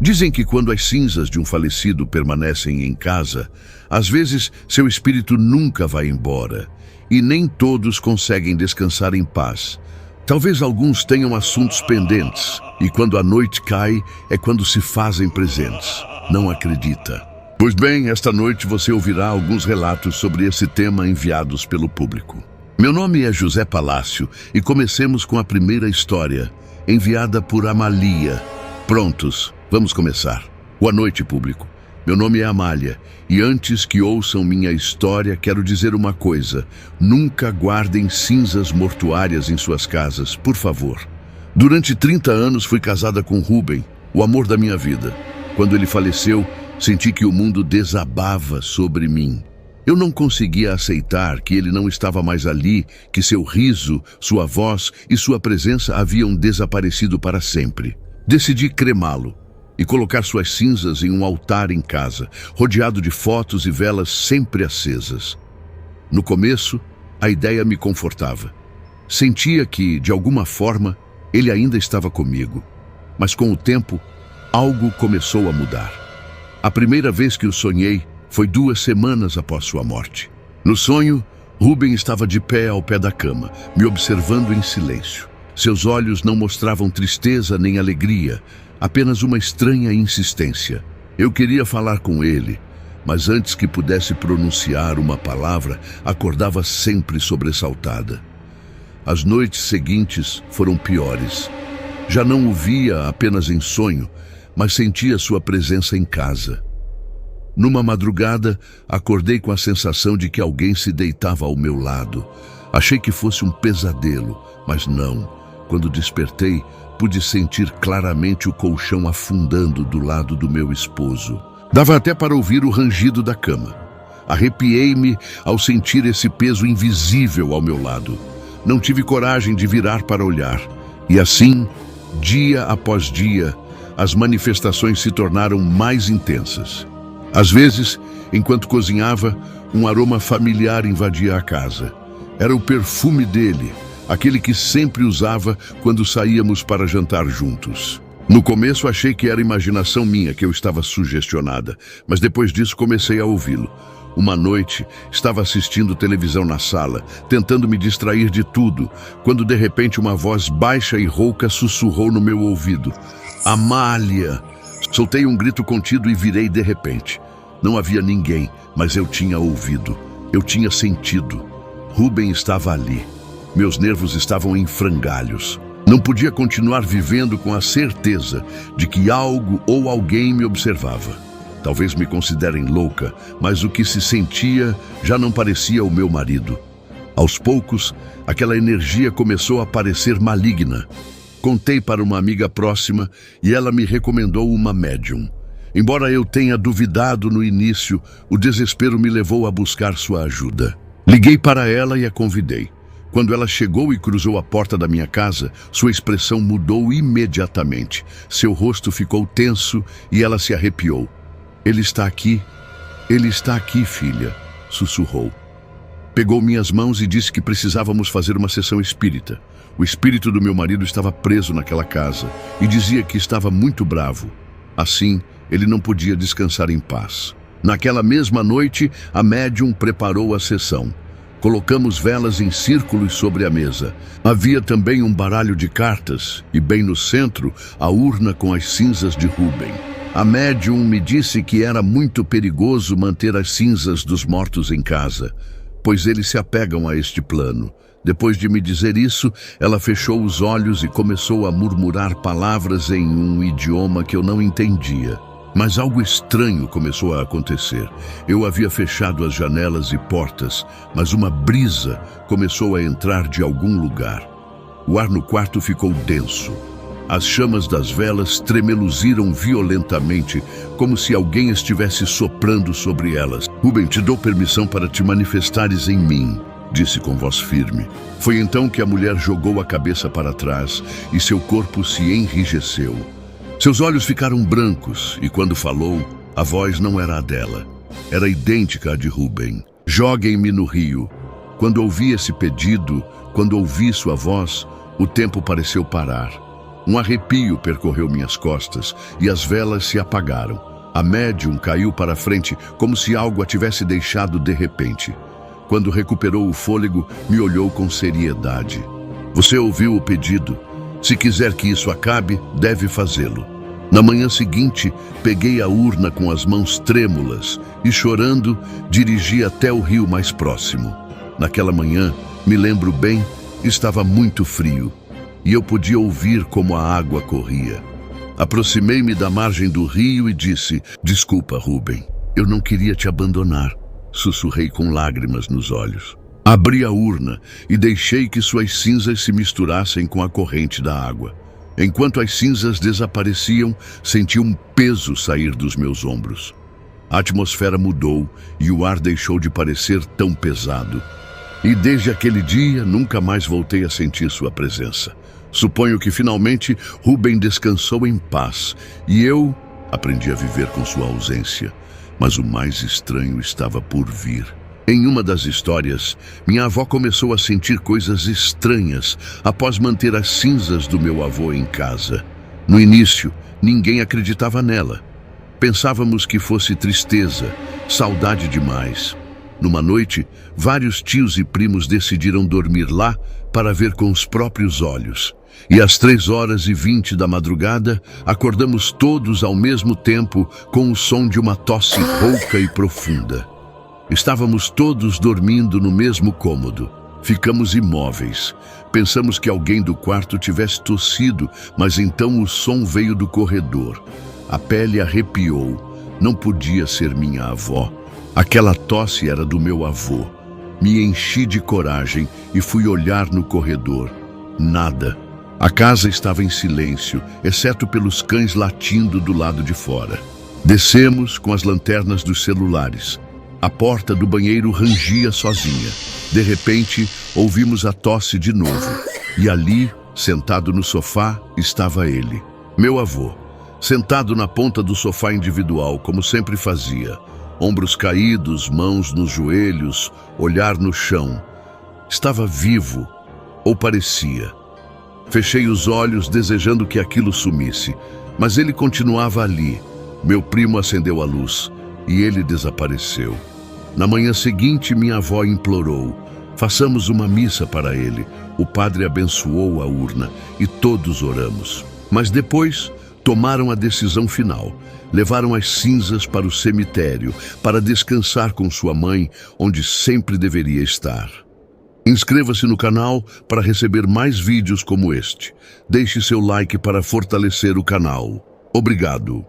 Dizem que quando as cinzas de um falecido permanecem em casa, às vezes seu espírito nunca vai embora, e nem todos conseguem descansar em paz. Talvez alguns tenham assuntos pendentes, e quando a noite cai é quando se fazem presentes. Não acredita? Pois bem, esta noite você ouvirá alguns relatos sobre esse tema enviados pelo público. Meu nome é José Palácio e comecemos com a primeira história, enviada por Amalia. Prontos, vamos começar. Boa noite, público. Meu nome é Amália e antes que ouçam minha história, quero dizer uma coisa. Nunca guardem cinzas mortuárias em suas casas, por favor. Durante 30 anos fui casada com Rubem, o amor da minha vida. Quando ele faleceu, senti que o mundo desabava sobre mim. Eu não conseguia aceitar que ele não estava mais ali, que seu riso, sua voz e sua presença haviam desaparecido para sempre. Decidi cremá-lo e colocar suas cinzas em um altar em casa, rodeado de fotos e velas sempre acesas. No começo, a ideia me confortava. Sentia que, de alguma forma, ele ainda estava comigo. Mas com o tempo, algo começou a mudar. A primeira vez que o sonhei foi 2 semanas após sua morte. No sonho, Rubem estava de pé ao pé da cama, me observando em silêncio. Seus olhos não mostravam tristeza nem alegria, apenas uma estranha insistência. Eu queria falar com ele, mas antes que pudesse pronunciar uma palavra, acordava sempre sobressaltada. As noites seguintes foram piores. Já não o via apenas em sonho, mas sentia sua presença em casa. Numa madrugada, acordei com a sensação de que alguém se deitava ao meu lado. Achei que fosse um pesadelo, mas não. Quando despertei, pude sentir claramente o colchão afundando do lado do meu esposo. Dava até para ouvir o rangido da cama. Arrepiei-me ao sentir esse peso invisível ao meu lado. Não tive coragem de virar para olhar. E assim, dia após dia, as manifestações se tornaram mais intensas. Às vezes, enquanto cozinhava, um aroma familiar invadia a casa. Era o perfume dele, aquele que sempre usava quando saíamos para jantar juntos. No começo achei que era imaginação minha, que eu estava sugestionada, mas depois disso comecei a ouvi-lo. Uma noite, estava assistindo televisão na sala, tentando me distrair de tudo, quando de repente uma voz baixa e rouca sussurrou no meu ouvido. Amália! Soltei um grito contido e virei de repente. Não havia ninguém, mas eu tinha ouvido. Eu tinha sentido. Rubem estava ali. Meus nervos estavam em frangalhos. Não podia continuar vivendo com a certeza de que algo ou alguém me observava. Talvez me considerem louca, mas o que se sentia já não parecia o meu marido. Aos poucos, aquela energia começou a parecer maligna. Contei para uma amiga próxima e ela me recomendou uma médium. Embora eu tenha duvidado no início, o desespero me levou a buscar sua ajuda. Liguei para ela e a convidei. Quando ela chegou e cruzou a porta da minha casa, sua expressão mudou imediatamente. Seu rosto ficou tenso e ela se arrepiou. Ele está aqui, filha, sussurrou. Pegou minhas mãos e disse que precisávamos fazer uma sessão espírita. O espírito do meu marido estava preso naquela casa e dizia que estava muito bravo. Assim, ele não podia descansar em paz. Naquela mesma noite, a médium preparou a sessão. Colocamos velas em círculos sobre a mesa. Havia também um baralho de cartas e, bem no centro, a urna com as cinzas de Rubem. A médium me disse que era muito perigoso manter as cinzas dos mortos em casa, pois eles se apegam a este plano. Depois de me dizer isso, ela fechou os olhos e começou a murmurar palavras em um idioma que eu não entendia. Mas algo estranho começou a acontecer. Eu havia fechado as janelas e portas, mas uma brisa começou a entrar de algum lugar. O ar no quarto ficou denso. As chamas das velas tremeluziram violentamente, como se alguém estivesse soprando sobre elas. Rubem, te dou permissão para te manifestares em mim, disse com voz firme. Foi então que a mulher jogou a cabeça para trás e seu corpo se enrijeceu. Seus olhos ficaram brancos e quando falou, a voz não era a dela. Era idêntica à de Rubem. Joguem-me no rio. Quando ouvi esse pedido, quando ouvi sua voz, o tempo pareceu parar. Um arrepio percorreu minhas costas e as velas se apagaram. A médium caiu para frente como se algo a tivesse deixado de repente. Quando recuperou o fôlego, me olhou com seriedade. Você ouviu o pedido. Se quiser que isso acabe, deve fazê-lo. Na manhã seguinte, peguei a urna com as mãos trêmulas e, chorando, dirigi até o rio mais próximo. Naquela manhã, me lembro bem, estava muito frio e eu podia ouvir como a água corria. Aproximei-me da margem do rio e disse: "Desculpa, Rubem, eu não queria te abandonar", sussurrei com lágrimas nos olhos. Abri a urna e deixei que suas cinzas se misturassem com a corrente da água. Enquanto as cinzas desapareciam, senti um peso sair dos meus ombros. A atmosfera mudou e o ar deixou de parecer tão pesado. E desde aquele dia, nunca mais voltei a sentir sua presença. Suponho que finalmente Rubem descansou em paz e eu aprendi a viver com sua ausência. Mas o mais estranho estava por vir. Em uma das histórias, minha avó começou a sentir coisas estranhas após manter as cinzas do meu avô em casa. No início, ninguém acreditava nela. Pensávamos que fosse tristeza, saudade demais. Numa noite, vários tios e primos decidiram dormir lá para ver com os próprios olhos. E às 3h20 da madrugada, acordamos todos ao mesmo tempo com o som de uma tosse rouca e profunda. Estávamos todos dormindo no mesmo cômodo. Ficamos imóveis. Pensamos que alguém do quarto tivesse tossido, mas então o som veio do corredor. A pele arrepiou. Não podia ser minha avó. Aquela tosse era do meu avô. Me enchi de coragem e fui olhar no corredor. Nada. A casa estava em silêncio, exceto pelos cães latindo do lado de fora. Descemos com as lanternas dos celulares. A porta do banheiro rangia sozinha. De repente, ouvimos a tosse de novo. E ali, sentado no sofá, estava ele, meu avô, sentado na ponta do sofá individual, como sempre fazia. Ombros caídos, mãos nos joelhos, olhar no chão. Estava vivo, ou parecia. Fechei os olhos, desejando que aquilo sumisse, mas ele continuava ali. Meu primo acendeu a luz e ele desapareceu. Na manhã seguinte, minha avó implorou: "Façamos uma missa para ele." O padre abençoou a urna e todos oramos. Mas depois, tomaram a decisão final. Levaram as cinzas para o cemitério, para descansar com sua mãe, onde sempre deveria estar. Inscreva-se no canal para receber mais vídeos como este. Deixe seu like para fortalecer o canal. Obrigado.